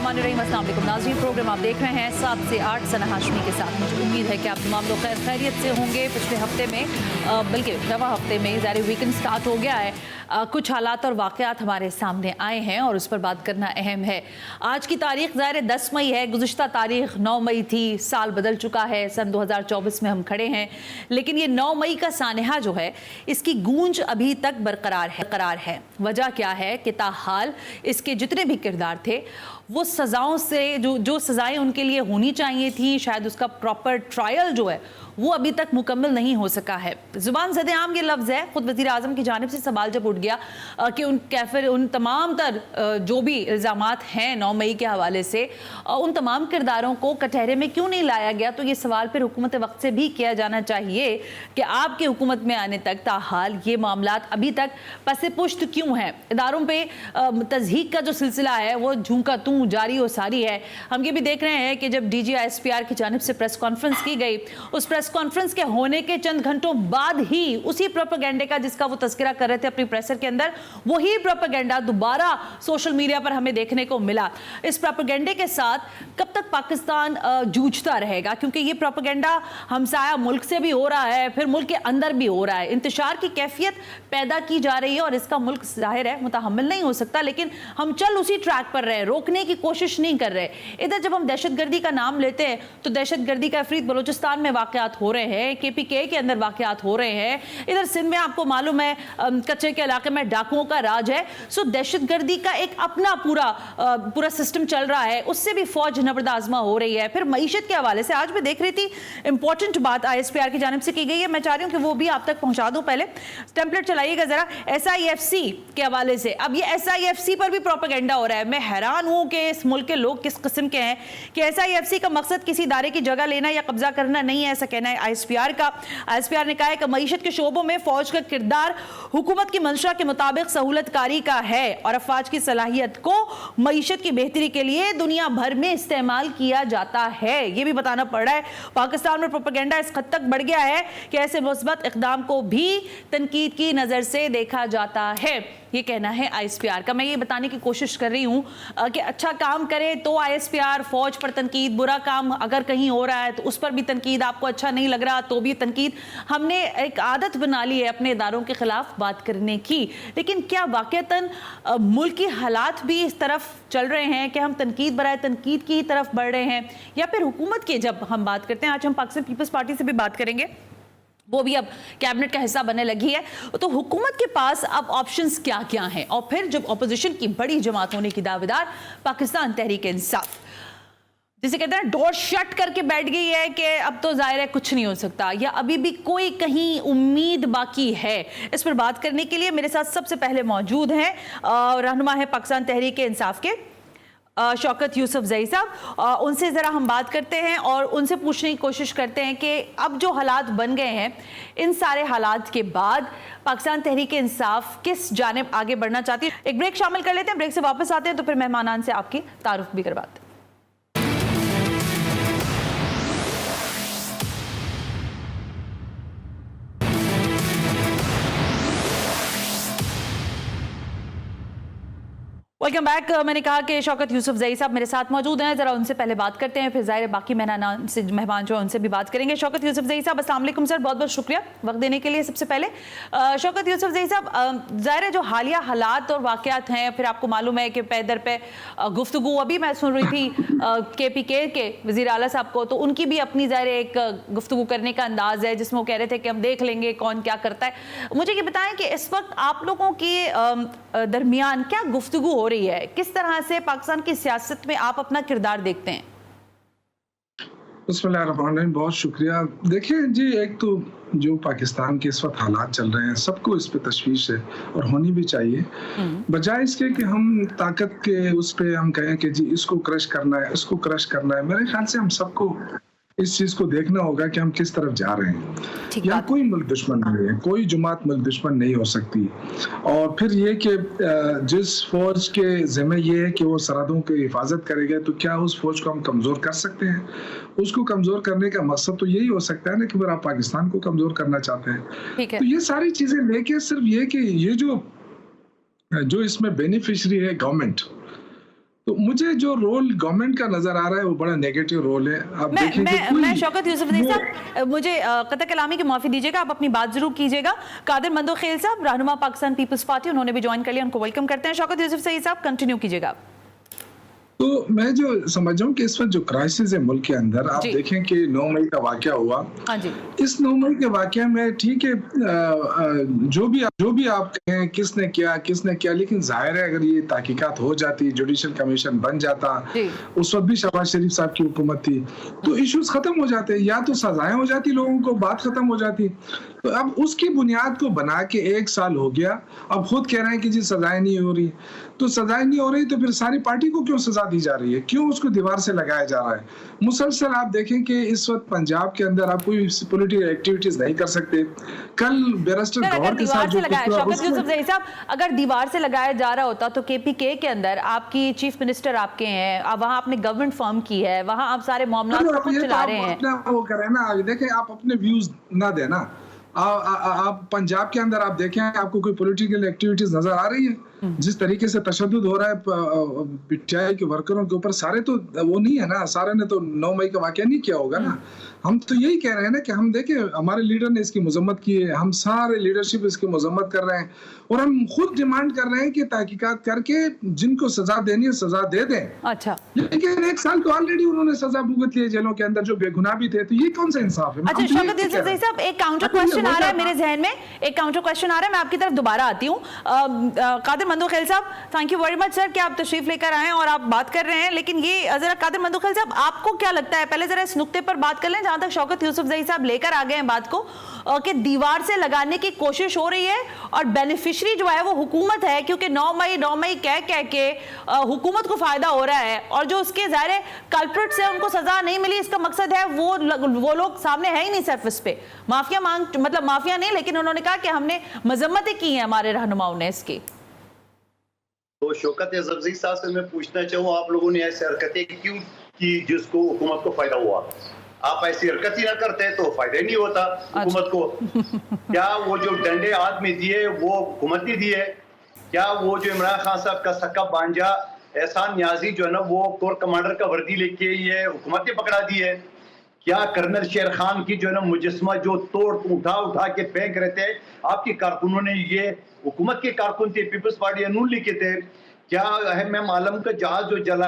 बिस्मिल्लाहिर्रहमानिर्रहीम। अस्सलाम वालेकुम नाज़रीन, प्रोग्राम आप देख रहे हैं 7 से 8 सना हाशमी के साथ। मुझे उम्मीद है कि आप तमाम लोग खैरियत से होंगे। पिछले हफ्ते में बल्कि रवा हफ्ते में ज़ाहिर वीकेंड स्टार्ट हो गया है। कुछ हालात और वाक़यात हमारे सामने आए हैं और उस पर बात करना अहम है। आज की तारीख ज़ाहिर 10 मई है, गुज़िश्ता तारीख 9 मई थी। साल बदल चुका है, सन 2024 में हम खड़े हैं, लेकिन ये 9 मई का सानहा जो है इसकी गूंज अभी तक बरकरार है। वजह क्या है कि ताहाल इसके जितने भी किरदार थे वो सज़ाओं से जो सज़ाएं उनके लिए होनी चाहिए थी, शायद उसका प्रॉपर ट्रायल जो है वो अभी तक मुकम्मल नहीं हो सका है। ज़ुबान ज़द-ए-आम ये लफ्ज़ है, ख़ुद वज़ीर आज़म की जानिब से सवाल जब उठ गया कि उन तमाम तर जो भी इल्ज़ामात हैं 9 मई के हवाले से, उन तमाम किरदारों को कटहरे में क्यों नहीं लाया गया, तो ये सवाल फिर हुकूमत वक्त से भी किया जाना चाहिए कि आपकी हुकूमत में आने तक ताहाल ये मामलात अभी तक पसे पुश्त क्यों हैं। इदारों पर तज़हीक का जो सिलसिला है वो झूंका तू जारी और सारी है। हम ये भी देख रहे हैं कि जब DG-ISPR की जानिब से प्रेस कॉन्फ्रेंस की गई, उस प्रेस कॉन्फ्रेंस के होने के चंद घंटों बाद ही उसी प्रोपेगेंडे का जिसका वो तस्करा कर रहे थे अपनी प्रेसर के अंदर, वही प्रोपेगेंडा दोबारा सोशल मीडिया पर हमें देखने को मिला। इस प्रोपेगेंडे के साथ कब तक पाकिस्तान जूझता रहेगा, क्योंकि ये प्रोपेगेंडा हमसाया मुल्क से भी हो रहा है, फिर मुल्क के अंदर भी हो रहा है। इंतशार की कैफियत पैदा की जा रही है और इसका मुल्क जाहिर है मुतहम्मिल नहीं हो सकता, लेकिन हम चल उसी ट्रैक पर रहे, रोकने की कोशिश नहीं कर रहे। इधर जब हम दहशतगर्दी का नाम लेते हैं तो दहशतगर्दी का अफरीद बलोचिस्तान में वाकयात हो रहे हैं, KPK के अंदर वाकयात हो रहे हैं, इधर सिंध में आपको मालूम है कच्चे के इलाके में डाकुओं का राज है। सो दहशतगर्दी का एक अपना पूरा सिस्टम चल रहा है, उससे भी फौज नबरदाजमा हो रही है। फिर मईशत के हवाले से आज मैं देख रही थी, इंपॉर्टेंट बात ISPR की जानिब से की गई है, मैं चाह रही हूँ कि वो भी आप तक पहुंचा दूं। पहले टेम्पलेट चलाइएगा जरा SIFC के हवाले से। अब ये SIFC पर भी प्रोपेगेंडा हो रहा है। मैं हैरान हूं कि इस मुल्क के लोग किस किस्म के हैं कि SIFC का मकसद किसी इदारे की जगह लेना या कब्जा करना नहीं है, ऐसा कहना है ISPR का। ISPR ने कहा है कि मईशत के शोबों में फौज का किरदार हुकूमत की मंशा के मुताबिक सहूलतकारी का है और अफवाज की सलाहियत को मईशत की बेहतरी के लिए दुनिया भर में इस्तेमाल किया जाता है। ये भी बताना पड़ रहा है। पाकिस्तान में प्रोपेगेंडा इस हद तक बढ़ गया है कि ऐसे मुस्बत इक़दाम को भी तनकीद की नज़र से देखा जाता है। ये कहना है ISPR का। मैं ये बताने की कोशिश कर रही हूँ कि अच्छा काम करे तो ISPR फौज पर तनकीद, बुरा काम अगर कहीं हो रहा है तो उस पर भी तनकीद, आपको अच्छा नहीं लग रहा तो भी तनकीद। हमने एक आदत बना ली है अपने इदारों के खिलाफ बात करने की, लेकिन क्या वाकईतन मुल्क की हालात भी इस तरफ चल रहे हैं कि हम तनकीद बराए तनकीद की तरफ बढ़ रहे हैं, या फिर हुकूमत की जब हम बात करते हैं, आज हम पाकिस्तान पीपल्स पार्टी से भी बात करेंगे, वो भी अब कैबिनेट का हिस्सा बनने लगी है, तो हुकूमत के पास अब ऑप्शंस क्या क्या हैं। और फिर जब अपोजिशन की बड़ी जमात होने की दावेदार पाकिस्तान तहरीक इंसाफ, जिसे कहते हैं डोर शट करके बैठ गई है कि अब तो जाहिर है कुछ नहीं हो सकता, या अभी भी कोई कहीं उम्मीद बाकी है। इस पर बात करने के लिए मेरे साथ सबसे पहले मौजूद हैं रहनुमा है पाकिस्तान तहरीक इंसाफ के शौकत यूसुफजई साहब। उनसे ज़रा हम बात करते हैं और उनसे पूछने की कोशिश करते हैं कि अब जो हालात बन गए हैं, इन सारे हालात के बाद पाकिस्तान तहरीक इंसाफ किस जानिब आगे बढ़ना चाहती है। एक ब्रेक शामिल कर लेते हैं, ब्रेक से वापस आते हैं तो फिर मेहमानान से आपकी तारुफ भी करवाते हैं। Welcome back. मैंने कहा कि शौकत यूसुफजई साहब मेरे साथ मौजूद हैं, जरा उनसे पहले बात करते हैं, फिर जाहिर बाकी मेहमान जो है उनसे भी बात करेंगे। शौकत यूसुफजई साहब अस्सलाम वालेकुम सर, बहुत बहुत शुक्रिया वक्त देने के लिए। सबसे पहले शौकत यूसुफजई साहब, जाहिर जो हालिया हालात और वाक़यात हैं, फिर आपको मालूम है कि पैदर पे गुफ्तगू अभी मैं सुन रही थी KPK के वज़ीर आला साहब को, तो उनकी भी अपनी जाहिर एक गुफ्तगू करने का अंदाज़ है जिसमें वो कह रहे थे कि हम देख लेंगे कौन क्या करता है। मुझे ये बताएं कि इस वक्त आप लोगों के दरमियान क्या गुफ्तगू हो रही है, किस तरह से पाकिस्तान की सियासत में आप अपना किरदार देखते हैं? बिस्मिल्लाहिर्रहमानिर्रहीम, बहुत शुक्रिया। देखिए जी, एक तो जो पाकिस्तान के इस वक्त हालात चल रहे हैं, सबको इस पे तशवीश है और होनी भी चाहिए। बजाय इसके कि हम ताकत के उस पे हम कहें कि जी इसको क्रश करना है, इसको क्रश करना है, मेरे ख्याल से हम सबको इस चीज को देखना होगा कि हम किस तरफ जा रहे हैं। यहाँ कोई मुल्क दुश्मन नहीं है, कोई जमात मुल्क दुश्मन नहीं हो सकती। और फिर ये कि जिस फौज के जिम्मे ये है कि वो सरहदों की हिफाजत करेगा, तो क्या उस फौज को हम कमजोर कर सकते हैं? उसको कमजोर करने का मकसद तो यही हो सकता है ना कि फिर आप पाकिस्तान को कमजोर करना चाहते हैं। तो ये सारी चीजें लेके सिर्फ ये कि ये जो इसमें बेनिफिशियरी है गवर्नमेंट, तो मुझे जो रोल गवर्नमेंट का नजर आ रहा है वो बड़ा नेगेटिव रोल है। आप देखें मैं शौकत यूसुफजई साहब, मुझे कतई कलामी की माफी दीजिएगा, आप अपनी बात जरूर कीजिएगा। कादिर मंदोखेल साहब, रहनुमा पाकिस्तान पीपल्स पार्टी, उन्होंने भी ज्वाइन कर लिया, उनको वेलकम करते हैं। शौकत यूसुफजई साहब कंटिन्यू कीजिएगा। तो मैं जो समझ रहा हूँ कि इस वक्त जो क्राइसिस है मुल्क के अंदर, आप देखें कि 9 मई का वाकया हुआ। हाँ जी। इस 9 मई के वाकया में ठीक है, जो भी आप कहें किसने किया, लेकिन जाहिर है अगर ये तहकीकात हो जाती, जुडिशल कमीशन बन जाता, उस वक्त भी शहबाज शरीफ साहब की हुकूमत थी, तो इश्यूज खत्म हो जाते, या तो सजाएं हो जाती लोगों को, बात खत्म हो जाती। तो अब उसकी बुनियाद को बना के 1 साल हो गया, अब खुद कह रहे हैं कि जी सजाएं नहीं हो रही। तो सजाएं नहीं हो रही तो फिर सारी पार्टी को क्यों सजा दी जा रही है, क्यों उसको दीवार से लगाया जा रहा है? मुसलसल आप देखें कि इस वक्त पंजाब के अंदर आप कोई पॉलिटिकल एक्टिविटीज नहीं कर सकते। कल बैरिस्टर गौहर के साथ जो शौकत यूसुफजई साहब, अगर दीवार से लगाया जा रहा होता तो केपीके के अंदर आपकी चीफ मिनिस्टर आपके हैं, वहां आपने गवर्नमेंट फॉर्म की है, वहां आप सारे मामला खुद चला रहे हैं। वो करें ना, देखें आप अपने व्यूज ना देना। आप पंजाब के अंदर आप देखें, आपको कोई पॉलिटिकल एक्टिविटीज नजर आ रही है? जिस तरीके से तशद्दुद हो रहा है पीटीआई के वर्करों के ऊपर, सारे तो वो नहीं है ना, सारे ने तो 9 मई का वाकया नहीं किया होगा ना। हम तो यही कह रहे हैं ना कि हम देखें, हमारे लीडर ने इसकी मजम्मत की है, हम सारे लीडरशिप इसकी मजम्मत कर रहे हैं, और हम खुद डिमांड कर रहे हैं कि तहकीकात करके जिनको सजा देनी है सजा दे दें। अच्छा, लेकिन 1 साल तो ऑलरेडी उन्होंने सजा भुगत ली है जेलों के अंदर, जो बेगुनाह भी थे, तो ये कौन सा इंसाफ है? अच्छा शौकत यूसुफजई साहब, एक काउंटर क्वेश्चन आ रहा है मेरे जहन में, एक काउंटर क्वेश्चन आ रहा है, मैं आपकी तरफ दोबारा आती हूँ। कादिर मंदोखेल साहब, thank you very much sir कि आप तशरीफ लेकर आए और आप बात कर रहे हैं। लेकिन ये जरा कादिर मंदोखेल साहब, आपको क्या लगता है, पहले जरा इस नुक्ते पर बात कर लें जहां तक शौकत यूसुफजई साहब लेकर आ गए हैं बात को, कि दीवार से लगाने की कोशिश हो रही है और बेनिफिशियरी जो है वो हुकूमत है, क्योंकि 9 मई कह के हुकूमत को फायदा हो रहा है, और जो उसके ज़ाहिर कल्प्रिट्स है उनको सजा नहीं मिली, इसका मकसद है वो लोग सामने है ही नहीं सरफेस पे। मतलब माफिया नहीं, लेकिन उन्होंने कहा कि हमने मजम्मतें की हैं हमारे रहनुमाओं ने इसकी। तो शौकत यूसुफजई साहब से मैं पूछना चाहूँ, आप लोगों ने ऐसी हरकतें क्यों की जिसको हुकूमत को फायदा हुआ? आप ऐसी हरकत ही ना करते तो फायदा ही नहीं होता हुकूमत को। क्या वो जो डंडे हाथ में दिए वो हुकूमत ने दिए? क्या वो जो इमरान खान साहब का सक्का बांजा एहसान न्याजी जो है ना, वो कोर कमांडर का वर्दी लेके ये हुकूमत ने पकड़ा दी है? क्या कर्नल शेर खान की जो है ना मुजस्मा जो तोड़ उठा के फेंक रहे थे आपके कारकुनों ने, ये हुकूमत के कारकुन थे, पीपल्स पार्टी नून लीग के थे? क्या अहम आलम का जहाज जो जला,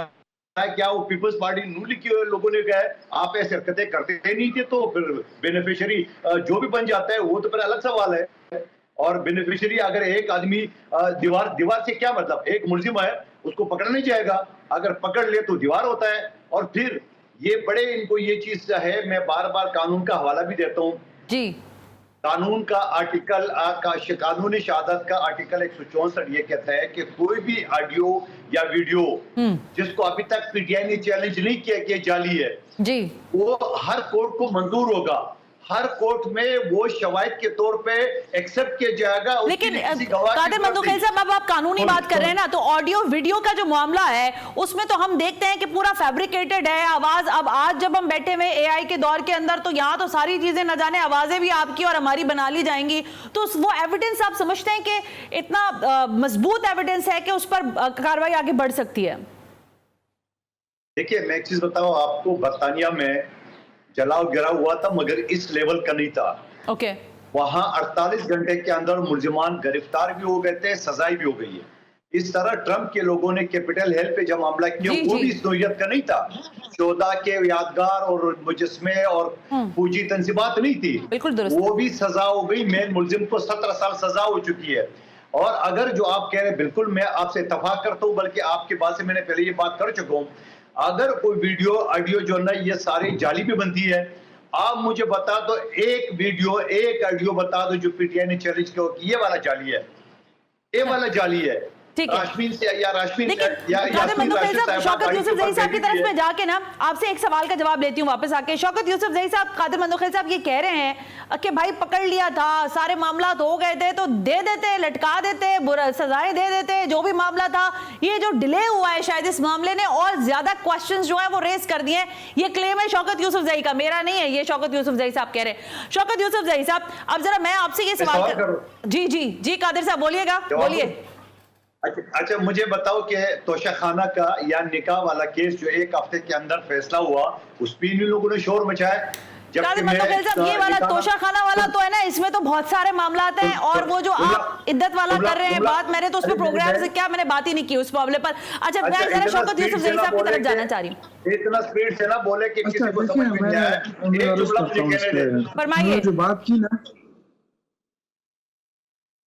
क्या वो पीपल्स पार्टी नून लीग के लोगों ने कहा? आप ऐसे हरकतें करते नहीं थे तो फिर बेनिफिशियरी जो भी बन जाता है वो तो फिर अलग सवाल है। और बेनिफिशियरी अगर एक आदमी दीवार से क्या मतलब, एक मुलजिम है उसको पकड़ा नहीं जाएगा, अगर पकड़ ले तो दीवार होता है। और फिर ये बड़े इनको ये चीज है, मैं बार बार कानून का हवाला भी देता हूँ जी। कानून का आर्टिकल कानूनी शहादत का आर्टिकल 164 ये कहता है कि कोई भी ऑडियो या वीडियो जिसको अभी तक पीटीआई ने चैलेंज नहीं किया कि जाली है जी, वो हर कोर्ट को मंजूर होगा, हर कोर्ट में वो शवाहिद के तौर पे एक्सेप्ट किया जाएगा। लेकिन कादिर मंदोखेल साहब, अब आप कानूनी बात कर रहे हैं ना, तो ऑडियो वीडियो का जो मामला है उसमें तो हम देखते हैं कि पूरा फैब्रिकेटेड है आवाज। अब आज जब हम बैठे हुए एआई के दौर के अंदर, तो यहाँ तो सारी चीजें न जाने आवाजें भी आपकी और हमारी बना ली जाएंगी, तो वो एविडेंस आप समझते हैं कि इतना मजबूत एविडेंस है कि उस पर कार्रवाई आगे बढ़ सकती है? देखिए मैं एक चीज बताऊं आपको, बर्तानिया में जलाव गिराव हुआ था मगर इस लेवल का नहीं था। ओके। वहां 48 घंटे के अंदर मुलजिमान गिरफ्तार भी हो गए थे, सजाई भी हो गई है। इस तरह ट्रंप के लोगों ने कैपिटल हिल पे जब मामला किया वो भी इस नोयत का नहीं था, 14 के यादगार और मुजस्मे और फौजी तंजीबात नहीं थी, बिल्कुल दुरुस्त। वो भी सजा हो गई, मेन मुलजिम को 17 साल सजा हो चुकी है। और अगर जो आप कह रहे हैं, बिल्कुल मैं आपसे इत्तेफाक करता हूँ, बल्कि आपके बात से मैंने पहले ये बात कर चुका हूँ, अगर कोई वीडियो ऑडियो जो ना ये सारी जाली पे बनती है, आप मुझे बता दो एक वीडियो एक ऑडियो बता दो जो पीटीआई ने चैलेंज किया कि ये वाला जाली है, ये वाला जाली है। राशमीन से या राशमीन शौकत यूसुफजई साहब की तरफ में जाके ना आपसे एक सवाल का जवाब लेती हूँ वापस आके। शौकत यूसुफजई साहब, कादिर मंदोखेल साहब ये कह रहे हैं कि भाई पकड़ लिया था, सारे मामला हो गए थे तो दे देते, लटका देते, सजाएं दे देते, जो भी मामला था। ये जो डिले हुआ है शायद इस मामले ने और ज्यादा क्वेश्चंस जो है वो रेस कर दिए। ये क्लेम है शौकत यूसुफजई का, मेरा नहीं है, ये शौकत यूसुफजई साहब कह रहे हैं। शौकत यूसुफजई साहब, अब जरा मैं आपसे ये सवाल जी जी जी कादिर साहब बोलिएगा, बोलिए। अच्छा मुझे बताओ कि तोशाखाना का या निकाह वाला केस जो एक हफ्ते के अंदर फैसला हुआ, उस पर इन लोगों ने शोर मचाया। कादिर मंतोखेल साहब, ये वाला तोशाखाना वाला तो है ना, इसमें तो बहुत सारे मामलात हैं, और वो जो आप इद्दत वाला कर रहे हैं बात, मैंने तो उस पर प्रोग्राम से क्या मैंने बात ही नहीं की उस मामले पर। अच्छा, मैं जरा शौकत यूसुफ ज़ही साहब की तरफ जाना चाह रही हूँ। इतना स्पीड से ना बोले कि किसी को समझ में नहीं आया। एक जुमला मुझे कहने दे। फरमाइए। जो बात की ना,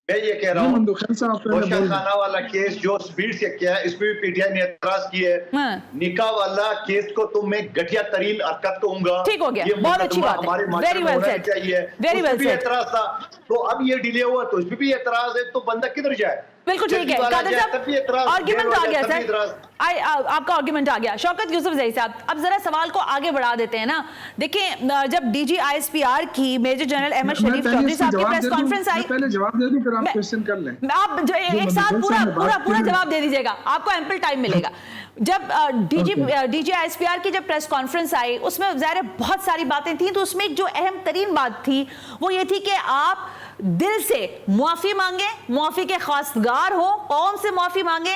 मैं ये कह रहा हूँ तोशाखाना वाला केस जो स्पीड से किया है, इस पे भी पीटीआई ने एतराज की है। निकाह वाला केस को तो मैं घटिया तरीन हरकत कहूंगा। ठीक हो गया, बहुत अच्छी बात है, वेरी वेल सेड, चाहिए, वेरी वेल सेड। एतराज था, तो अब ये डिले हुआ तो इस पे भी एतराज है, तो बंदा किधर जाए? बिल्कुल ठीक है कादिर साहब, आर्गुमेंट आ गया सर, आपका आर्गुमेंट आ गया। शौकत यूसुफ ज़ही साहब, अब जरा सवाल को आगे बढ़ा देते हैं ना। देखिए, जब डीजी आईएसपीआर की मेजर जनरल अहमद शरीफ चौधरी साहब की प्रेस कॉन्फ्रेंस आई, पहले जवाब दे दूं फिर आप क्वेश्चन कर लें। आप जो एक साथ पूरा जवाब दे दीजिएगा, आपको एम्पल टाइम मिलेगा। जब डीजी आईएसपीआर की जब प्रेस कॉन्फ्रेंस आई, उसमें ज़ाहिर बहुत सारी बातें थी, तो उसमें एक जो अहम तरीन बात थी वो ये थी कि आप दिल से मुआफ़ी मांगे, मुआफ़ी के खासगार हो, कौम से मुआफ़ी मांगे,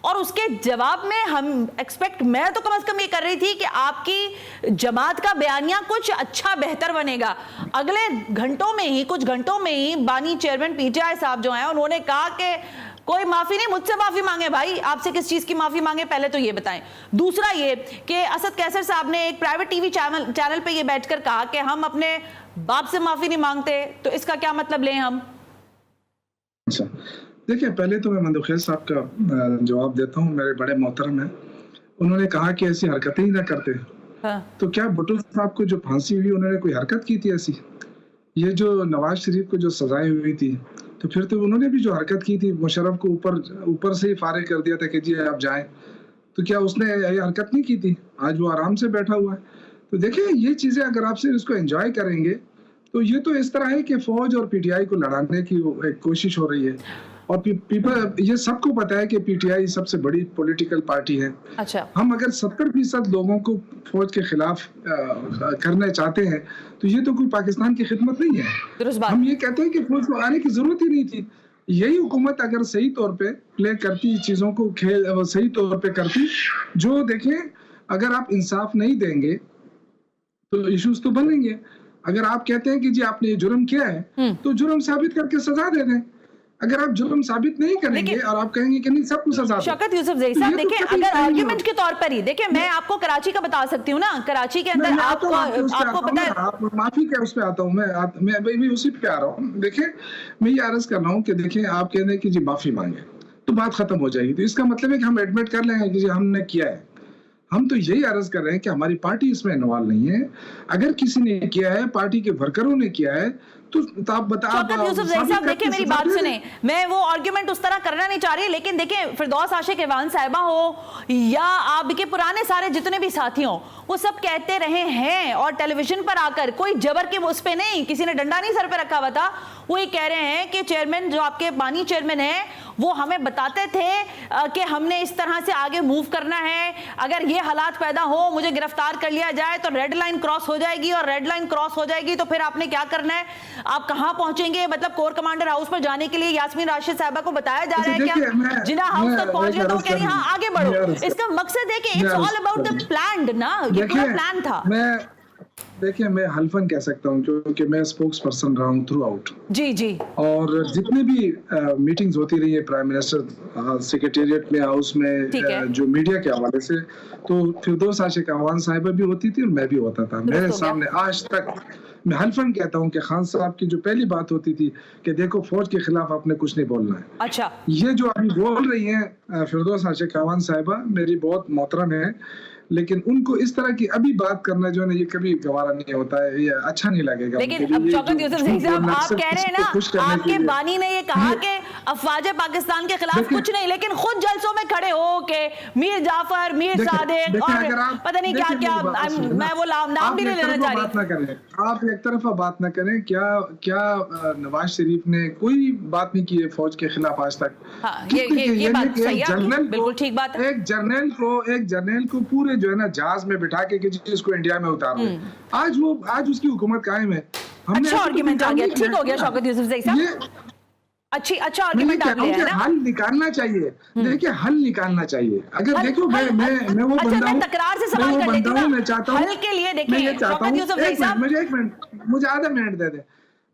और उसके जवाब में हम एक्सपेक्ट, मैं तो कम से कम ये कर रही थी कि आपकी जमात का बयानिया कुछ अच्छा बेहतर बनेगा। अगले घंटों में ही, कुछ घंटों में ही बानी चेयरमैन पीटीआई साहब जो हैं, उन्होंने कहा कि कोई माफी नहीं, मुझसे माफी मांगे। भाई, आपसे किस चीज की माफी मांगे, पहले तो ये बताएं। दूसरा ये कि असद कैसर साहब ने एक प्राइवेट टीवी चैनल पे ये बैठकर कहा कि हम अपने बाप से माफी नहीं मांगते, तो इसका क्या मतलब लें हम? अच्छा, देखिए, पहले तो मैं मंतोखेल साहब का जवाब देता हूँ, मेरे बड़े मोहतरम हैं। उन्होंने कहा कि ऐसी हरकतें ही ना करते। तो क्या भुट्टो साहब को जो फांसी हुई, उन्होंने कोई हरकत की थी ऐसी? ये जो नवाज शरीफ को जो सजाएं हुई थी, तो फिर तो उन्होंने भी जो हरकत की थी, मुशर्रफ को ऊपर से ही फारिग कर दिया था कि जी आप जाएं, तो क्या उसने ये हरकत नहीं की थी? आज वो आराम से बैठा हुआ है। तो देखिए, ये चीजें अगर आपसे इसको एंजॉय करेंगे, तो ये तो इस तरह है कि फौज और पीटीआई को लड़ाने की एक कोशिश हो रही है, और पीपल, ये सबको पता है कि पीटीआई सबसे बड़ी पॉलिटिकल पार्टी है। अच्छा, हम अगर 70% लोगों को फौज के खिलाफ करना चाहते हैं, तो ये तो कोई पाकिस्तान की खिदमत नहीं है। हम ये कहते हैं कि फौज को आने की जरूरत ही नहीं थी। यही हुकूमत अगर सही तौर पे प्ले करती, चीजों को सही तौर पे करती, जो देखें, अगर आप इंसाफ नहीं देंगे तो इश्यूज तो बनेंगे। अगर आप कहते हैं कि जी आपने ये जुर्म किया है, तो जुर्म साबित करके सजा दे दें। अगर आप जुर्म साबित नहीं करेंगे और आप कहेंगे कि नहीं सबको सजा दो। शौकत यूसुफ ज़ही साहब, देखिए, अगर आर्गुमेंट के तौर पर ही देखिए, मैं आपको कराची का बता सकती हूँ ना, कराची के अंदर आपको पता है, माफी क्या उस पे आता हूँ मैं भी उसी पे आ रहा हूँ। देखिए, मैं ये अर्ज कर रहा हूँ कि देखिए, आप कह रहे हैं कि जी माफी मांगे तो बात खत्म हो जाएगी, तो इसका मतलब है कि हम एडमिट कर लेंगे कि जी हमने किया है। हम तो यही अर्ज कर रहे हैं कि हमारी पार्टी इसमें इन्वॉल्व नहीं है। अगर किसी ने किया है, पार्टी के वर्करों ने किया है, तो आप बताओ। शौकत यूसुफ ज़ही साहब, देखिए, मेरी बात सुने, मैं वो आर्गुमेंट उस तरह करना नहीं चाह रही, लेकिन देखिए, फिरदौस आशिक ईवान साहिबा हो या आपके पुराने सारे जितने भी साथी हों, वो सब कहते रहे हैं, और टेलीविजन पर आकर कोई जबर के उस पे नहीं, किसी ने डंडा नहीं सर पे रखा हुआ था, वो ये कह रहे हैं कि चेयरमैन, जो आपके बानी चेयरमैन है, वो हमें बताते थे कि हमने इस तरह से आगे मूव करना है, अगर ये हालात पैदा हो, मुझे गिरफ्तार कर लिया जाए तो रेड लाइन क्रॉस हो जाएगी, और रेड लाइन क्रॉस हो जाएगी तो फिर आपने क्या करना है, आप कहां पहुंचेंगे? मतलब कोर कमांडर हाउस पर जाने के लिए यास्मीन राशिद साहिबा को बताया जा रहा है क्या जिना हाउस तक पहुंच गए, तो कह रही हाँ आगे बढ़ो। इसका मकसद है कि it's all about the planned ना, ये पूरा प्लान था। देखिए, मैं हल्फन कह सकता हूँ क्योंकि मैं स्पोक्स पर्सन रहा हूँ थ्रू आउट। जी। और जितने भी मीटिंग्स होती रही है प्राइम मिनिस्टर सेक्रेटेरिएट में, हाउस में, जो मीडिया के हवाले से, तो फिरदौस आशिक ईवान साहिबा भी होती थी और मैं भी होता था। मेरे सामने आज तक मैं हल्फन कहता हूँ कि खान साहब की जो पहली बात होती थी कि देखो, फौज के खिलाफ आपने कुछ नहीं बोलना है। अच्छा, ये जो अभी बोल रही हैं फिरदौस आशिक ईवान साहिबा, मेरी बहुत मोहतरम है, लेकिन उनको इस तरह की अभी बात करना जो है ना, ये कभी गवारा नहीं होता है, ये अच्छा नहीं लगेगा। लेकिन अब शौकत यूसुफ ज़ही साहब, आप कह रहे हैं ना, आपके बानी ने ये कहा कि अफवाज पाकिस्तान के खिलाफ कुछ नहीं, लेकिन खुद जलसों में खड़े हो के मीर जाफर, मीर सादिक और पता नहीं क्या क्या, मैं वो नाम भी नहीं लेना चाह रही। आप एक तरफा बात ना करें। क्या नवाज शरीफ ने कोई बात नहीं की है फौज के खिलाफ आज तक? ये बात सही है, बिल्कुल ठीक बात है। एक जर्नल को पूरे जो है ना जहाज में बिठा के जिसको इंडिया में उतारो, आज उसकी हुकूमत कायम है। अच्छा आर्गुमेंट आ गया, ठीक हो गया शौकत यूसुफ ज़ही साहब। अच्छा मैं ये आर्गुमेंट कह आप रहा ले हूँ आए कि ना। हल निकालना चाहिए। देखिए हल निकालना चाहिए। अगर देखो मैं वो अच्छा, बंदा मैं हूँ, तकरार से मैं सवाल वो कर लेती बंदा हूँ हूँ, ना। मैं चाहता हूँ, हल के लिए मैं ये देखिए चाहता हूँ, शौकत यूसुफ जही साहब, मुझे आधा मिनट दे दे।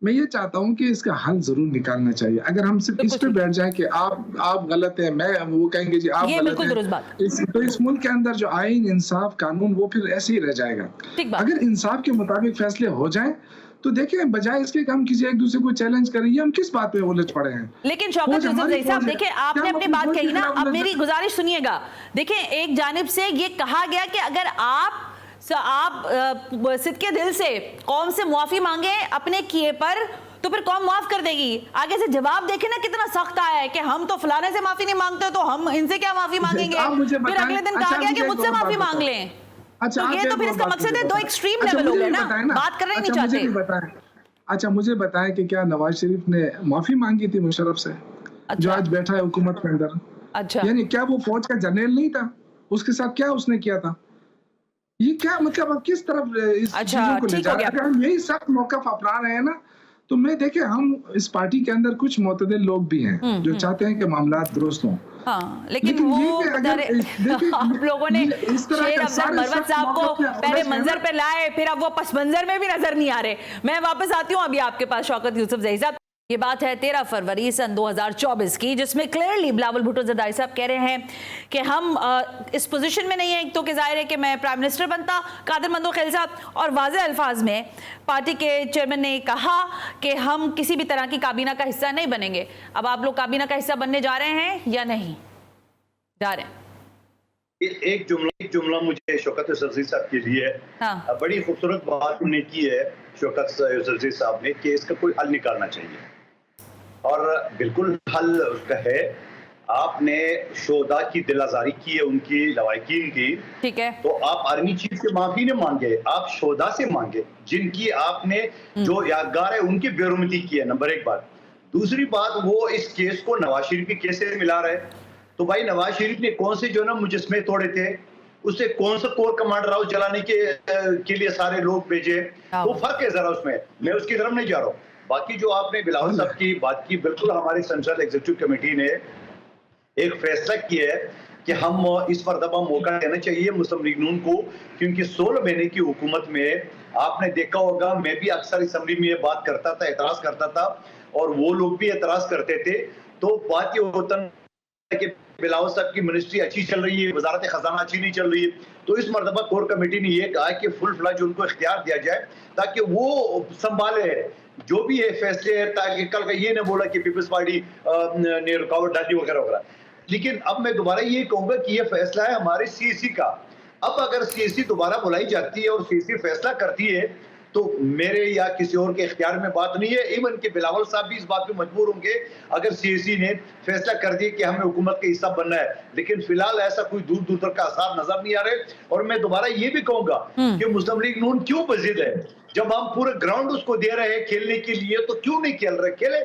मैं ये चाहता हूँ कि इसका हल जरूर निकालना चाहिए। अगर हम सिर्फ इस पे बैठ जाएं कि आप गलत है, मैं वो कहेंगे जी आप ये गलत बिल्कुल है, दुरुस्त बात। तो इस मुल्क के अंदर जो आईन, इंसाफ, कानून वो फिर ऐसे ही रह जाएगा। ठीक बात। अगर इंसाफ के मुताबिक फैसले हो जाएं तो देखिए, बजाय इसके कि हम किसी एक दूसरे को चैलेंज करें, हम किस बात पे उलझ पड़े हैं। लेकिन शौकत यूसुफ जही साहब, देखिए आपने अपनी बात कही ना, अब मेरी गुजारिश सुनिएगा। देखिए एक जानिब से ये कहा गया कि अगर आप सिद्के दिल से कौम से मुआफी मांगे अपने किए पर, तो फिर कौम माफ कर देगी। आगे से जवाब देखे ना कितना सख्त आया है कि हम तो फलाने से माफी नहीं मांगते तो हम इनसे क्या माफी मांगेंगे। फिर अगले दिन कहा गया कि मुझसे माफी मांग लें। अच्छा, तो ये तो फिर इसका मकसद है दो एक्सट्रीम लेवल हो गए ना, बात करना ही नहीं चाहते। अच्छा मुझे बताएं कि क्या नवाज शरीफ ने माफी मांगी थी मुशर्रफ से, जो आज बैठा है हुकूमत के अंदर? अच्छा, यानी क्या वो फौज का जनरल नहीं था? उसके साथ क्या उसने किया था? ये क्या मतलब, अब किस तरफ इस चीजों को ले जा रहे हैं? अगर हम यही सख्त मौक़िफ़ अपना रहे हैं ना, तो मैं देखे हम इस पार्टी के अंदर कुछ मुतदिल लोग भी हैं जो चाहते हैं कि मामला दुरुस्त हों। हाँ, लेकिन वो आप लोगों ने शेर अफजल मरवत साहब को पहले मंजर पे लाए, फिर अब वो पस मंजर में भी नजर नहीं आ रहे। मैं वापस आती हूँ अभी आपके पास शौकत यूसुफ जही साहब। ये बात है 13 फरवरी सन 2024 की, जिसमें क्लियरली बिलावल भुट्टो ज़रदारी साहब कह रहे हैं कि हम इस पोजीशन में नहीं है, एक तो कि जाहिर है कि मैं प्राइम मिनिस्टर बनता, कादिर मंदो खेल साहब, और वाज़ेह अल्फाज में पार्टी के चेयरमैन ने कहा कि हम किसी भी तरह की काबीना का हिस्सा नहीं बनेंगे। अब आप लोग काबीना का हिस्सा बनने जा रहे हैं या नहीं जा रहे हैं? एक जुमला मुझे शौकत यूसुफ साहब के लिए हाँ। बड़ी खूबसूरत बात उन्होंने की है शौकत यूसुफ साहब ने कि इसका कोई हल निकालना चाहिए, और बिल्कुल हल उसका है। आपने शोधा की दिलाजारी की है, उनकी लवाकिन की, ठीक है, तो आप आर्मी चीफ से माफी नहीं मांगे, आप शोधा से मांगे जिनकी आपने जो यादगार है उनकी बेरुमती की है। नंबर एक बात। दूसरी बात, वो इस केस को नवाज शरीफ के केस से मिला रहे, तो भाई नवाज शरीफ ने कौन से जो ना मुजस्मे तोड़े थे, उससे कौन सा कोर कमांडर हाउस जलाने के लिए सारे लोग भेजे, वो फर्क है जरा उसमें। मैं उसकी तरफ नहीं जा रहा हूँ। बाकी जो आपने बिलावल साहब की बात की, बिल्कुल हमारी सेंट्रल एग्जीक्यूटिव कमेटी ने एक फैसला किया है कि हम इस पर दबा मौका देना चाहिए मुस्लिम लीग नून को, क्योंकि 16 महीने की हुकूमत में आपने देखा होगा, मैं भी अक्सर असेंबली में ये बात करता था, एतराज करता था, और वो लोग भी एतराज करते थे। तो बात ये होता है कि बिलावल साहब की मिनिस्ट्री अच्छी चल रही है, वजारत खजाना अच्छी नहीं चल रही है, तो इस मरतबा कोर कमेटी ने यह कहा कि फुल फ्लैज उनको इख्तियार दिया जाए ताकि वो संभाले जो भी ये फैसले है, ताकि कल का ये ना बोला कि पीपल्स पार्टी ने रुकावट डाली वगैरह वगैरह। लेकिन अब मैं दोबारा ये कहूंगा कि ये फैसला है हमारे सीएसी का। अब अगर सीएसी दोबारा बुलाई जाती है और सीएसी फैसला करती है, तो मेरे या किसी और के इख्तियार में बात नहीं है। इवन के बिलावल साहब भी इस बात पे मजबूर होंगे अगर सीएसी ने फैसला कर दिया कि हमें हुकूमत का हिस्सा बनना है, लेकिन फिलहाल ऐसा कोई दूर दूर तक का आसार नजर नहीं आ रहे। और मैं दोबारा ये भी कहूंगा कि मुस्लिम लीग नून क्यों बजिद है, जब हम पूरे ग्राउंड उसको दे रहे हैं खेलने के लिए, तो क्यों नहीं खेल रहे? खेले,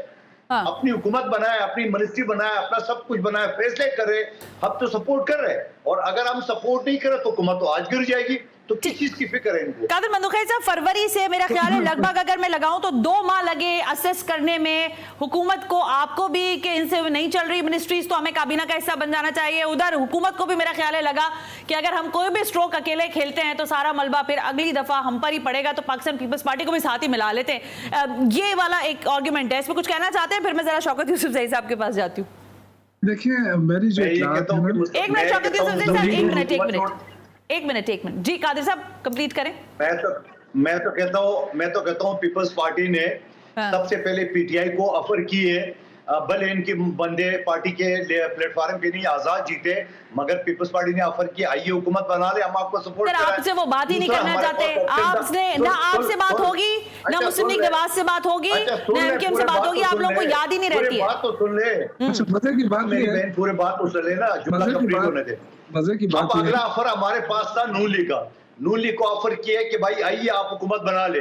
अपनी हुकूमत बनाए, अपनी मिनिस्ट्री बनाए, अपना सब कुछ बनाए, फैसले करे, हम तो सपोर्ट कर रहे हैं। और अगर हम सपोर्ट नहीं करें तो हुकूमत तो आज गिर जाएगी। तो किस चीज की फिक्र है इनको? कादिर मंदो खेल साहब, फरवरी से मेरा ख्याल है लगभग अगर मैं लगाऊं तो 2 माह लगे असेस करने में हुकूमत को, आपको भी कि इनसे नहीं चल रही मिनिस्ट्रीज तो हमें काबीना का हिस्सा बन जाना चाहिए। उधर हुकूमत को भी मेरा ख्याल है लगा कि अगर हम कोई भी स्ट्रोक अकेले खेलते हैं तो सारा मलबा फिर अगली दफा हम पर ही पड़ेगा, तो पाकिस्तान पीपल्स पार्टी को भी साथ ही मिला लेते हैं। ये वाला एक आर्गुमेंट है, इसमें कुछ कहना चाहते हैं? फिर मैं जरा शौकत यूसुफ जही साहब के पास जाती हूँ। देखिए मेरी जो एक मिनट शौकत यूसुफ जही साहब, एक मिनट जी कादिर साहब कंप्लीट करें। मैं तो कहता हूँ पीपल्स पार्टी ने सबसे पहले पीटीआई को ऑफर की है, भले इनके बंदे पार्टी के प्लेटफॉर्म पे नहीं आजाद जीते, मगर पीपल्स पार्टी ने ऑफर किया आइए हुकूमत बना ले, हम आपको सपोर्ट कर रहे हैं। आपसे वो बात ही नहीं करना चाहते, आपने ना आपसे बात होगी ना मुस्लिम लीग नवाज से बात होगी ना एमकेएम से बात होगी, आप लोगों को याद ही नहीं रहती है। बात तो सुन ले, मजे की बात मेरी बहन, पूरे बात तो सुन ले ना, जुमला कंप्लीट होने दे। मजे की बात। अब अगला ऑफर हमारे पास था नून लीग का। नून लीग को ऑफर किया है कि भाई आइए आप हुकूमत बना ले,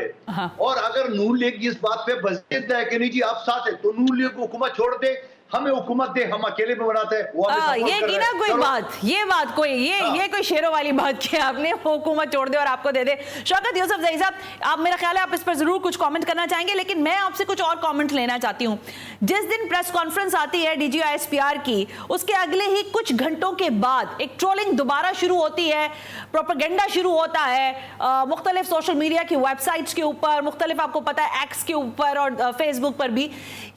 और अगर नून लीग इस बात पे बजिद है कि नहीं जी आप साथ है, तो नून लीग हुकूमत छोड़ दे, हमें हुकूमत दे, हम अकेले में बनाते हैं, वो हमें ये की ना कोई बात, ये बात कोई ये कोई शेरों वाली बात की आपने, वो हुकूमत छोड़ दे और आपको दे दे। शौकत यूसुफ ज़ई साहब, आप, मेरा ख्याल है आप इस पर जरूर कुछ कमेंट करना चाहेंगे, लेकिन मैं आपसे कुछ और कमेंट लेना चाहती हूँ। जिस दिन प्रेस कॉन्फ्रेंस आती है DGISPR की, उसके अगले ही कुछ घंटों के बाद एक ट्रोलिंग दोबारा शुरू होती है, प्रोपेगेंडा शुरू होता है मुख्तलिफ सोशल मीडिया की वेबसाइट्स के ऊपर, मुख्तलिफ आपको पता है एक्स के ऊपर और फेसबुक पर भी।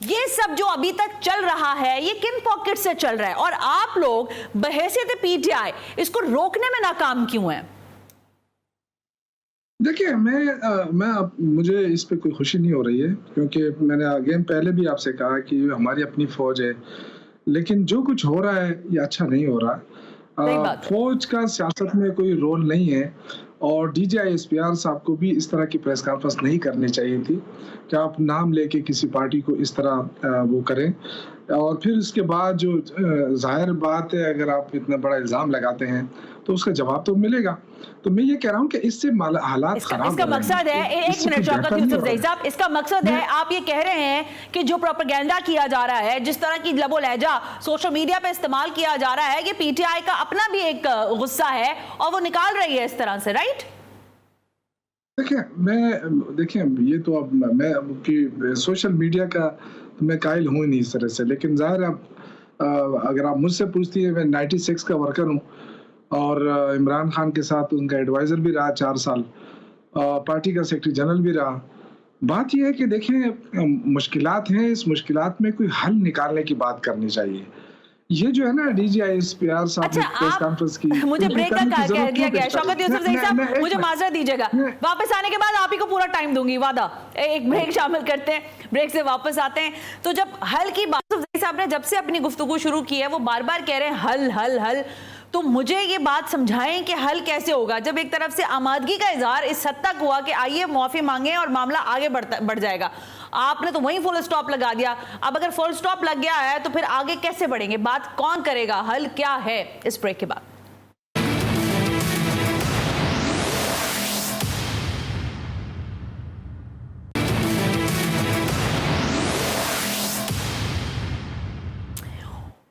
ये सब जो अभी तक चल रहा है, ये किन पॉकेट से चल रहा है, और आप लोग बहैसियत PTI इसको रोकने में नाकाम क्यों हैं? देखिए, मुझे इस पे कोई खुशी नहीं हो रही है, क्योंकि मैंने अगेन पहले भी आपसे कहा कि हमारी अपनी फौज है, लेकिन जो कुछ हो रहा है ये अच्छा नहीं हो रहा। फौज का सियासत में कोई रोल नहीं है, और DGISPR साहब को भी इस तरह की प्रेस कॉन्फ्रेंस नहीं करनी चाहिए थी कि आप नाम लेके किसी पार्टी को इस तरह वो करें, और फिर इसके बाद जो जाहिर बात है, अगर आप इतना बड़ा इल्जाम लगाते हैं तो उसका जवाब तो मिलेगा। तो मैं ये कह रहा हूँ कि इससे हालात खराब, इसका मकसद है, एक मिनट शौकत यूसुफ ज़ई साहब, इसका मकसद है, आप ये कह रहे हैं कि जो प्रोपेगेंडा किया जा रहा है, जिस तरह की लबो लहजा सोशल मीडिया पे इस्तेमाल किया जा रहा है, ये PTI का अपना भी एक गुस्सा है और वो निकाल रही है इस तरह से, राइट? देखिए ये तो अब मैं सोशल मीडिया का तो मैं कायल हूँ नहीं इस तरह से, लेकिन जाहिर है अगर आप मुझसे पूछती है, मैं 96 का वर्कर हूँ और इमरान खान के साथ उनका एडवाइजर भी रहा 4 साल, पार्टी का सेक्रेटरी जनरल भी रहा। बात यह है कि देखें, मुश्किलात हैं, इस मुश्किलात में कोई हल निकालने की बात करनी चाहिए। ये जो है ना DGISPR साहब ने प्रेस कॉन्फ्रेंस की, मुझे ब्रेक का कह दिया गया। शौकत यूसुफ ज़ई साहब, मुझे माजरत दीजिएगा, वापस आने के बाद आप ही को पूरा टाइम दूंगी, वादा। एक ब्रेक शामिल करते हैं, ब्रेक से वापस आते हैं। तो जब हल की बात यूसुफ ज़ई साहब ने जब से अपनी गुफ्तगू शुरू की है, वो बार बार कह रहे हैं हल हल हल। तो मुझे ये बात समझाएं कि हल कैसे होगा, जब एक तरफ से आमादगी का इजहार इस हद तक हुआ कि आइए माफी मांगे और मामला आगे बढ़ जाएगा, आपने तो वहीं फुल स्टॉप लगा दिया। अब अगर फुल स्टॉप लग गया है तो फिर आगे कैसे बढ़ेंगे, बात कौन करेगा, हल क्या है? इस ब्रेक के बाद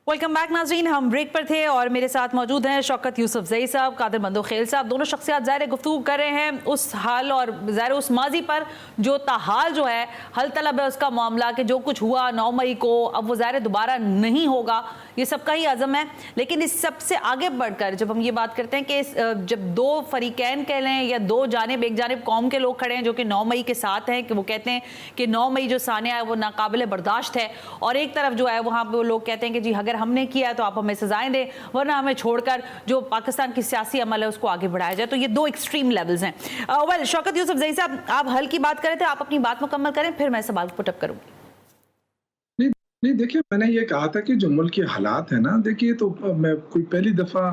वेलकम बैक नाज़रीन, हम ब्रेक पर थे और मेरे साथ मौजूद हैं शौकत यूसुफ ज़ई साहब, कादिर मंदोखेल साहब। दोनों शख्सियात ज़ाहिर गुफ्तगू कर रहे हैं उस हाल और ज़ाहिर उस माजी पर जो ताहाल जो है हल तलब है उसका मामला, कि जो कुछ हुआ 9 मई को अब वो ज़ाहिर दोबारा नहीं होगा, ये सबका ही आज़म है। लेकिन इस सबसे आगे बढ़कर जब हम ये बात करते हैं कि जब दो फरीकैन कह लें या दो जानिब, एक जानिब कौम के लोग खड़े हैं जो कि 9 मई के साथ हैं, कि वो कहते हैं कि 9 मई जो सानिया है वो नाकाबिल बर्दाश्त है, और एक तरफ जो है वहाँ पर वो लोग कहते हैं कि जी अगर हमने किया है तो आप हमें सजाएं दें, वरना हमें छोड़कर जो पाकिस्तान की सियासी अमल है उसको आगे बढ़ाया जाए। तो ये दो एक्सट्रीम लेवल्स हैं। वेल शौकत यूसुफ ज़ई साहब, आप हल की बात कर रहे थे, आप अपनी बात मुकम्मल करें, फिर मैं सवाल पुटअप करूंगी। नहीं देखिए, मैंने ये कहा था कि जो मुल्क के हालात है ना, देखिए तो मैं कोई पहली दफा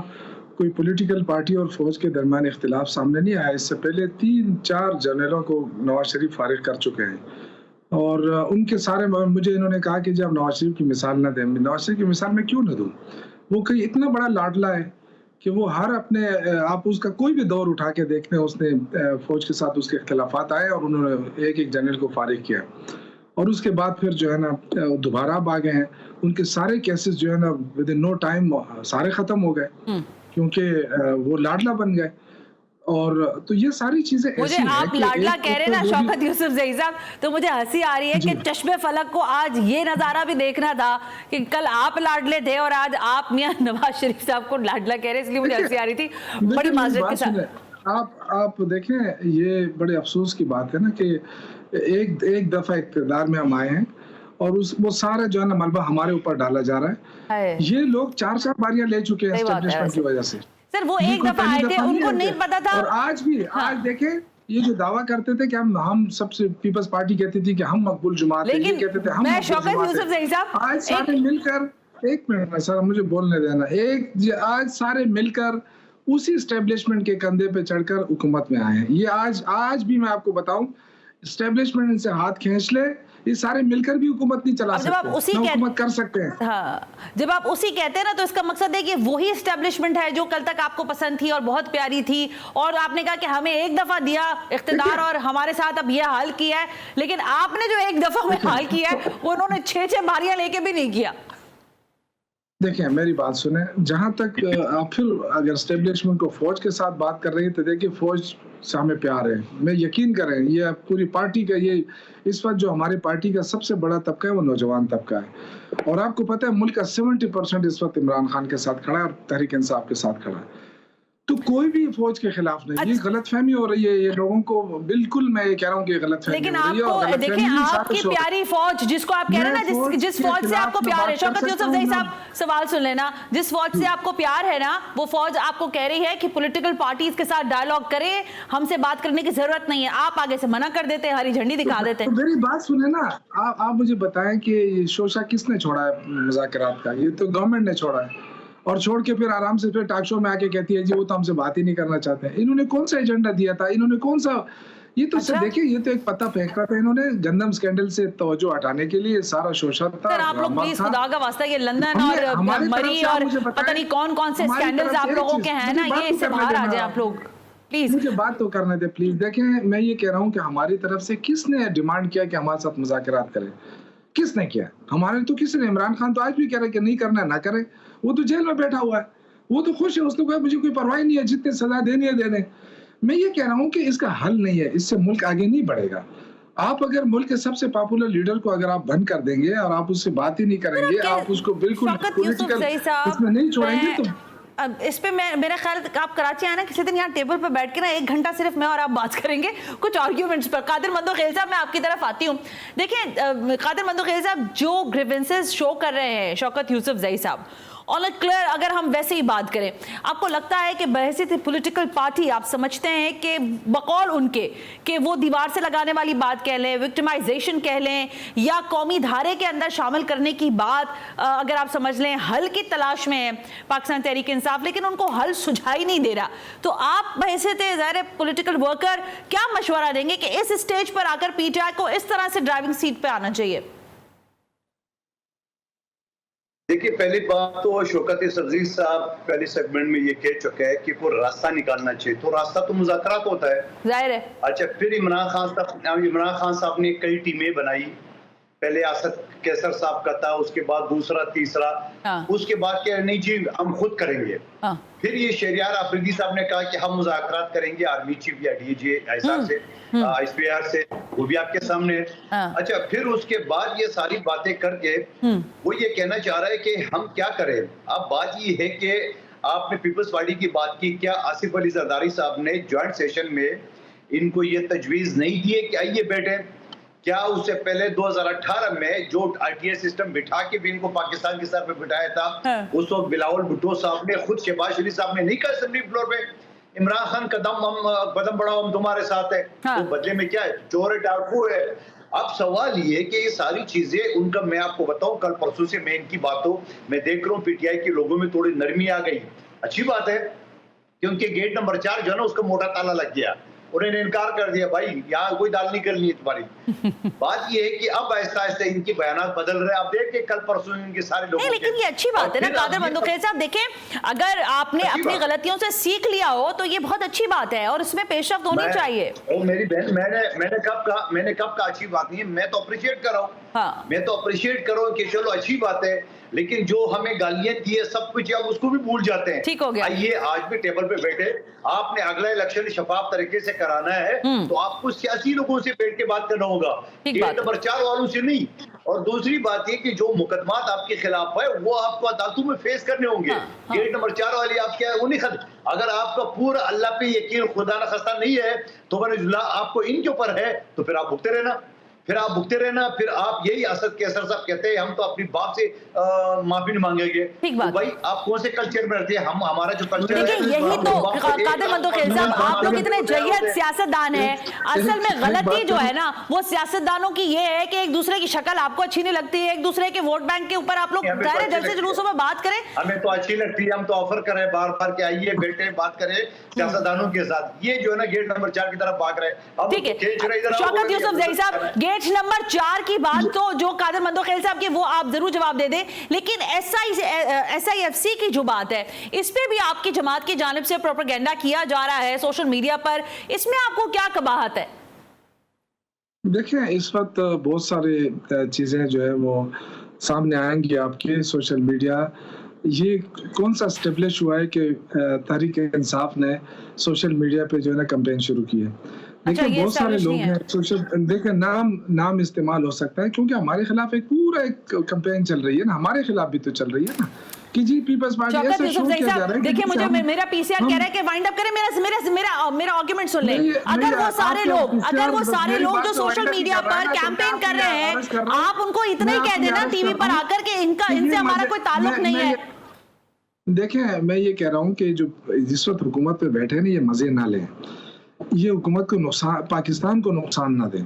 कोई पॉलिटिकल पार्टी और फौज के दरमियान इख्तिलाफ सामने नहीं आया। इससे पहले 3-4 जनरलों को नवाज शरीफ फारिग कर चुके हैं, और उनके सारे, मुझे इन्होंने कहा कि जब नवाज शरीफ की मिसाल ना दें, नवाज शरीफ की मिसाल मैं क्यों ना दूं? वो कहीं इतना बड़ा लाडला है कि वो हर अपने आप उसका कोई भी दौर उठा के देखने, उसने फौज के साथ उसके इख्तिलाफात आए और उन्होंने एक जनरल को फारिग किया, और उसके बाद फिर जो है ना दोबारा अब आ गए हैं। उनके सारे केसेस जो है ना विद इन नो टाइम सारे खत्म हो गए, क्योंकि वो लाडला बन गए। और तो ये सारी चीजें मुझे आप लाडला कह रहे ना शौकत यूसुफ ज़ई साहब, तो मुझे हंसी आ रही है कि चश्मे फलक को आज ये नजारा भी देखना था कि कल आप लाडले थे और आज आप मियां नवाज शरीफ साहब को लाडला कह रहे, इसलिए मुझे हंसी आ रही थी बड़ी माजरत के साथ। आप देखें, ये बड़े अफसोस की बात है ना कि एक दफा इक़्तिदार में हम आए हैं और वो सारा जो है ना मलबा हमारे ऊपर डाला जा रहा है। ये लोग 4 बारियां ले चुके हैं एस्टेब्लिशमेंट की वजह से। सर वो एक दफा आए थे, उनको नहीं पता था। और आज भी आज देखें, ये जो दावा करते थे कि हम सबसे पीपल्स पार्टी कहती थी कि हम मकबूल जुमात है, ये कहते थे हम मैं शौकत यूसुफ ज़ई साहब, आज सारे मिलकर, एक मिनट सर मुझे बोलने देना, आज सारे मिलकर उसी एस्टेब्लिशमेंट के कंधे पे चढ़कर हुकूमत में आए हैं। ये आज भी मैं आपको बताऊं, एस्टेब्लिशमेंट इनसे हाथ खींच ले, ये सारे मिलकर भी हुकूमत नहीं चला सकते, हुकूमत कर सकते हैं। हाँ, जब आप उसी कहते हैं ना, तो इसका मकसद है कि वही एस्टेब्लिशमेंट है जो कल तक आपको पसंद थी और बहुत प्यारी थी, और आपने कहा कि हमें एक दफा दिया इख्तिदार और हमारे साथ अब यह हाल किया है। लेकिन आपने जो एक दफा में हाल किया है वो उन्होंने 6 बारियां लेके भी नहीं किया। देखिए मेरी बात सुने, जहां तक आप फिर अगर स्टेब्लिशमेंट को फौज के साथ बात कर रही है तो देखिए फौज से हमें प्यार है। मैं यकीन करें ये पूरी पार्टी का ये इस वक्त जो हमारी पार्टी का सबसे बड़ा तबका है वो नौजवान तबका है। और आपको पता है मुल्क का 70% इस वक्त इमरान खान के साथ खड़ा है और तहरीक इंसाफ के साथ खड़ा है। तो कोई भी फौज के खिलाफ नहीं। ये गलतफहमी हो रही है, ये लोगों को बिल्कुल मैं ये कह रहा हूँ कि गलतफहमी लेकिन हो रही है। आपको देखिए आपकी प्यारी फौज जिसको आप कह रहे हैं ना, जिस फौज से आपको प्यार है, शौकत यूसुफ जई साहब सवाल सुन लेना, जिस फौज से आपको प्यार है ना वो फौज आपको कह रही है कि पॉलिटिकल पार्टीज के साथ डायलॉग करे, हमसे बात करने की जरूरत नहीं है। आप आगे से मना कर देते हैं, हरी झंडी दिखा देते हैं। मेरी बात सुने ना, आप मुझे बताएं कि ये शोशा किसने छोड़ा है मुज़ाकरात का? ये तो गवर्नमेंट ने छोड़ा है और छोड़ के फिर आराम से फिर टॉक शो में आके कहती है जी वो तो हमसे बात ही नहीं करना चाहते हैं। इन्होंने कौन सा एजेंडा दिया था? इन्होंने कौन सा ये तो अच्छा? देखिए ये तो एक पता फेंक रहा था इन्होंने गंदम स्कैंडल से तवज्जो हटाने के लिए, सारा शोषण था। आप लोग प्लीज खुदा का वास्ता ये लंदन और मरी और पता नहीं कौन कौन से स्कैंडल्स आप लोगों के हैं ना, ये इससे बाहर आ जाए आप लोग प्लीज। मुझे बात तो करने दे प्लीज। देखें मैं ये कह रहा हूँ कि हमारी तरफ से किसने डिमांड किया कि हमारे साथ मुज़ाकरात करें? किसने किया? हमारे तो किसी ने। इमरान खान तो आज भी कह रहे कि नहीं करना है ना करे, वो तो जेल में बैठा हुआ है, वो तो खुश है, उसने कहा मुझे कोई परवाह नहीं है, जितने सजा देनी है दे दें। मैं ये कह रहा हूँ कि इसका हल नहीं है, इससे मुल्क आगे नहीं बढ़ेगा। आप अगर मुल्क के सबसे पॉपुलर लीडर को अगर आप बंद कर देंगे और आप उससे बात ही नहीं करेंगे, आप उसको बिल्कुल पॉलिटिकल इसमें नहीं छोड़ेंगे तो अब इस पे मेरा ख्याल आप कराची आना किसी दिन यहाँ टेबल पर बैठ के ना 1 घंटा सिर्फ मैं और आप बात करेंगे कुछ आर्ग्यूमेंट्स पर। कादिर मंदोखेल साहब मैं आपकी तरफ आती हूँ। देखिए कादिर मंदोखेल साहब जो ग्रीवेंसेस शो कर रहे हैं शौकत यूसुफ जई साहब ऑन क्लियर, अगर हम वैसे ही बात करें, आपको लगता है कि बहैसियत पॉलिटिकल पार्टी आप समझते हैं कि बकौल उनके कि वो दीवार से लगाने वाली बात कह लें, विक्टिमाइजेशन कह लें या कौमी धारे के अंदर शामिल करने की बात अगर आप समझ लें, हल की तलाश में है पाकिस्तान तहरीक इंसाफ, लेकिन उनको हल सुझाई नहीं दे रहा, तो आप बहैसियत ज़ाहिर पॉलिटिकल वर्कर क्या मशवरा देंगे कि इस स्टेज पर आकर पीटीआई को इस तरह से ड्राइविंग सीट पर आना चाहिए? देखिए पहली बात तो शौकत यूसुफ साहब पहले सेगमेंट में ये कह चुके हैं कि कोई रास्ता निकालना चाहिए, तो रास्ता तो मुज़ाकरात होता है, जाहिर है। अच्छा फिर इमरान खान साहब ने कई टीमें बनाई, पहले असद कैसर साहब का था, उसके बाद दूसरा तीसरा, उसके बाद क्या नहीं जी हम खुद करेंगे। फिर ये शहरियार आफरीदी साहब ने कहा कि हम मुज़ाकरात करेंगे आर्मी चीफ या डीजी आईएसआर से, आईएसपीआर से, वो भी आपके सामने है। अच्छा फिर उसके बाद ये सारी बातें करके वो ये कहना चाह रहा है कि हम क्या करें। अब बात ये है कि आपने पीपल्स पार्टी की बात की, क्या आसिफ अली जरदारी साहब ने ज्वाइंट सेशन में इनको ये तजवीज नहीं दिए कि आइए बैठे? क्या उससे पहले 2018 में जो आईटीएस सिस्टम बिठा के भी इनको पाकिस्तान के सर पे बिठाया था, उस वक्त बिलावल भुट्टो साहब ने, खुद शहबाज शरीफ साहब ने नहीं कहा असेंबली फ्लोर पे इमरान खान कदम बढ़ाओ हम तुम्हारे साथ है, तो बदले में क्या है? चोर है, डाकू है। अब सवाल ये कि ये सारी चीजें उनका, मैं आपको बताऊं कल परसों से मैं इनकी बातों मैं देख रहा हूँ पीटीआई के लोगों में थोड़ी नरमी आ गई, अच्छी बात है, क्योंकि गेट नंबर 4 जो है ना उसका मोटा ताला लग गया, उन्होंने इनकार कर दिया भाई यहाँ कोई दाल नहीं करनी है तुम्हारी। बात ये है कि अब आहिस्ता आहिस्ता इनकी बयानात बदल रहे हैं। आप देखिए कल परसों इनके सारे लोग, लेकिन ये अच्छी बात है ना कादिर मंदोखेल साहब, देखें अगर आपने अपनी गलतियों से सीख लिया हो तो ये बहुत अच्छी बात है और इसमें पेशरफ्त होनी चाहिए। और मेरी बहन मैंने कब कहा अच्छी बात नहीं है, मैं तो अप्रिशिएट कर रहा हूँ, मैं तो अप्रिशिएट कर रहा हूँ कि चलो अच्छी बात है, लेकिन जो हमें गालियां दी है सब कुछ अब उसको भी भूल जाते हैं। ठीक हो गया। ये आज भी टेबल पे बैठे, आपने अगला इलेक्शन शफाफ तरीके से कराना है तो आपको सियासी लोगों से बैठ के बात करना होगा, गेट नंबर 4 वालों से नहीं। और दूसरी बात ये कि जो मुकदमात आपके खिलाफ है वो आपको अदालतों में फेस करने होंगे। गेट नंबर 4 वाली आपके उन्हीं अगर आपका पूरा अल्लाह पे यकीन खुदा न खस्ता नहीं है तो आपको इनके ऊपर है तो फिर आप भुगते रहना, फिर आप यही असद कैसर साहब कहते हैं हम तो अपनी बाप से माफी नहीं मांगेंगे। तो भाई आप कौन से कल्चर में रहते हैं? हम हमारा जो कल्चर है यही तो। कादिर मंदोखेल साहब आप लोग इतने जय्यद सियासतदान हैं, असल में गलती जो है ना वो सियासतदानों की ये है कि एक दूसरे की शक्ल आपको अच्छी नहीं लगती है, एक दूसरे के वोट बैंक के ऊपर आप लोग दायरे जलसे जुलूसों में बात करें। हमें तो अच्छी लगती है, हम तो ऑफर करें बार बार के आइए बैठे बात करें सियासतदानों के साथ। ये जो है ना गेट नंबर 4 की तरफ भाग रहे। ठीक है शौकत यूसुफ जई साहब, गेट नंबर 4 की बात तो जो कादिर मंदोखेल साहब की वो आप जरूर जवाब दे दें, लेकिन SIFC की जो बात है इस पे भी आपकी जमात की जानिब से प्रोपेगेंडा किया जा रहा है सोशल मीडिया पर, इसमें आपको क्या कबाहत है? देखिए इस वक्त बहुत सारी चीजें जो है वो सामने आएंगी आपके सोशल मीडिया ये कौन सा स्टेब्लिश हुआ है कि तहरीक इंसाफ ने सोशल मीडिया पे जो है ना कैंपेन शुरू की है। देखिए ये बहुत सारे establish लोग नहीं है। हैं सोशल, देखिए नाम इस्तेमाल हो सकता है क्योंकि हमारे खिलाफ एक पूरा कैंपेन चल रही है ना, हमारे खिलाफ भी तो चल रही है ना कि जी पीपल्स पार्टी शौकत ऐसा शो यूसुफजई किया जा साहब, रहा है कि देखिए जैसे मुझे हम- मेरा पीसीआर कह रहा है कि वाइंड अप करें, मेरा आर्गुमेंट सुन लें। अगर वो सारे लोग जो सोशल मीडिया पर कैंपेन कर रहे हैं, आप उनको इतना ही कह देना टीवी पर आकर के इनसे हमारा कोई ताल्लुक नहीं है। देखें मैं ये कह रहा हूँ कि जो जिस वक्त हुकूमत पे बैठे हैं ना, ये मजे ना लें, ये हुकूमत को नुकसान, पाकिस्तान को नुकसान ना दें।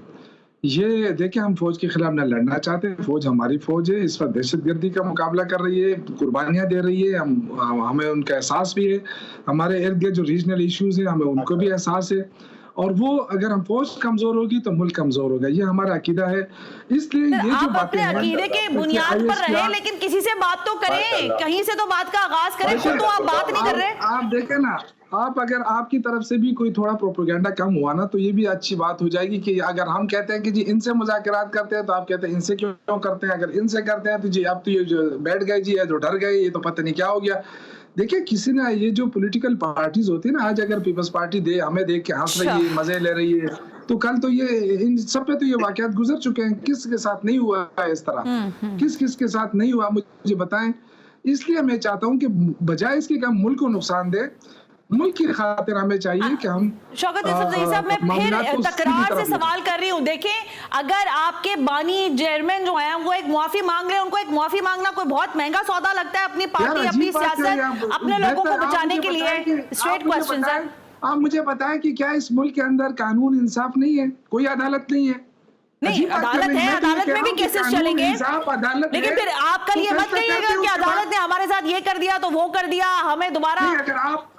ये देखिए हम फौज के खिलाफ ना लड़ना चाहते, फौज हमारी फौज है, इस वक्त दहशतगर्दी का मुकाबला कर रही है, कुर्बानियां दे रही है, हमें उनका एहसास भी है, हमारे इर्द गिर्द जो रीजनल इश्यूज हैं हमें उनको भी एहसास है, और वो अगर हम फौज कमजोर होगी तो मुल्क कमजोर होगा, ये हमारा अकीदा है। इसलिए ये जो आप अपने अकीदे के बुनियाद पर रहे, लेकिन किसी से बात तो करें, कहीं से तो बात का आगाज करें, खुद तो आप बात नहीं कर रहे। आप देखें ना, आप अगर आपकी तरफ से भी कोई थोड़ा प्रोपेगेंडा कम हुआ ना तो ये भी अच्छी बात हो जाएगी कि अगर हम कहते हैं कि जी इनसे मुज़ाकरात करते हैं तो आप कहते हैं इनसे क्यों करते हैं, अगर इनसे करते हैं तो जी अब तो ये जो बैठ गए जी, जो डर गए, ये तो पता नहीं क्या हो गया। देखिए किसी ने ये जो पॉलिटिकल पार्टीज होती है ना, आज अगर पीपल्स पार्टी हमें देख के हंस रही है, मजे ले रही है, तो कल तो ये इन सब पे तो ये वाकयात गुजर चुके हैं। किसके साथ नहीं हुआ है इस तरह, किस के साथ नहीं हुआ मुझे बताएं। इसलिए मैं चाहता हूँ कि बजाय इसके कि हम मुल्क को नुकसान दे, मुल्क की खातिर हमें चाहिए कि हम शौकत यूसुफजई साहब, मैं फिर तकरार से सवाल कर रही हूँ। देखें अगर आपके बानी चेयरमैन जो हैं वो एक मुआफी मांग रहे हैं, उनको एक मुआफी मांगना कोई बहुत महंगा सौदा लगता है अपनी पार्टी, अपनी सियासत, अपने लोगों को बचाने के लिए। स्ट्रेट क्वेश्चन सर, आप मुझे बताएं कि क्या इस मुल्क के अंदर कानून इंसाफ नहीं है, कोई अदालत नहीं है? नहीं, अदालत है, अदालत में भी केसेस चलेंगे, लेकिन फिर आप कल ये मत कहिएगा कि अदालत ने हमारे साथ ये कर दिया तो वो कर दिया, हमें दोबारा।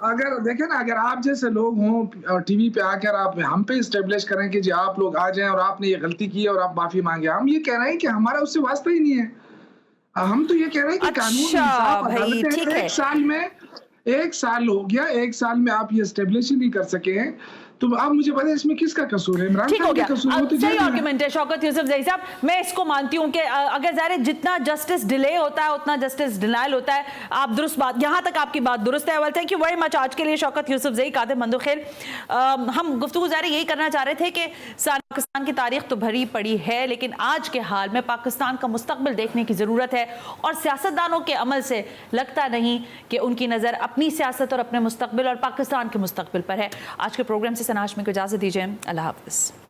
अगर देखें ना, अगर आप जैसे लोग हों और टीवी पे आकर आप हम पे इस्टेब्लिश करें कि जी आप लोग आ जाएं और आपने ये गलती की है और आप माफी मांगे, हम ये कह रहे हैं कि हमारा उससे वास्ता ही नहीं है। हम तो ये कह रहे हैं कि कानून इंसाफ अदालत है। एक साल हो गया, एक साल में आप ये इस्टेब्लिश ही नहीं कर सके हैं, तो आप मुझे बताएं इसमें किसका कसूर है? इमरान खान का कसूर है? सही आर्गुमेंट है शौकत यूसुफजई साहब, मैं इसको मानती हूं कि अगर ज़ाहिर है जितना जस्टिस डिले होता है उतना जस्टिस डिनायल होता है। आप दुरुस्त बात, यहां तक आपकी बात दुरुस्त है। Well thank you very much आज के लिए शौकत यूसुफजई, कादिर मंदोखेल। हम गुफ्तगू ज़ाहिर यही करना चाह रहे थे कि पाकिस्तान की तारीख तो भरी पड़ी है, लेकिन आज के हाल में पाकिस्तान का मुस्तकबिल देखने की ज़रूरत है, और सियासतदानों के अमल से लगता नहीं कि उनकी नज़र अपनी सियासत और अपने मुस्तकबिल और पाकिस्तान के मुस्तकबिल पर है। आज के प्रोग्राम से सना हाशमी को इजाज़त दीजिए। अल्लाह हाफ़िज़।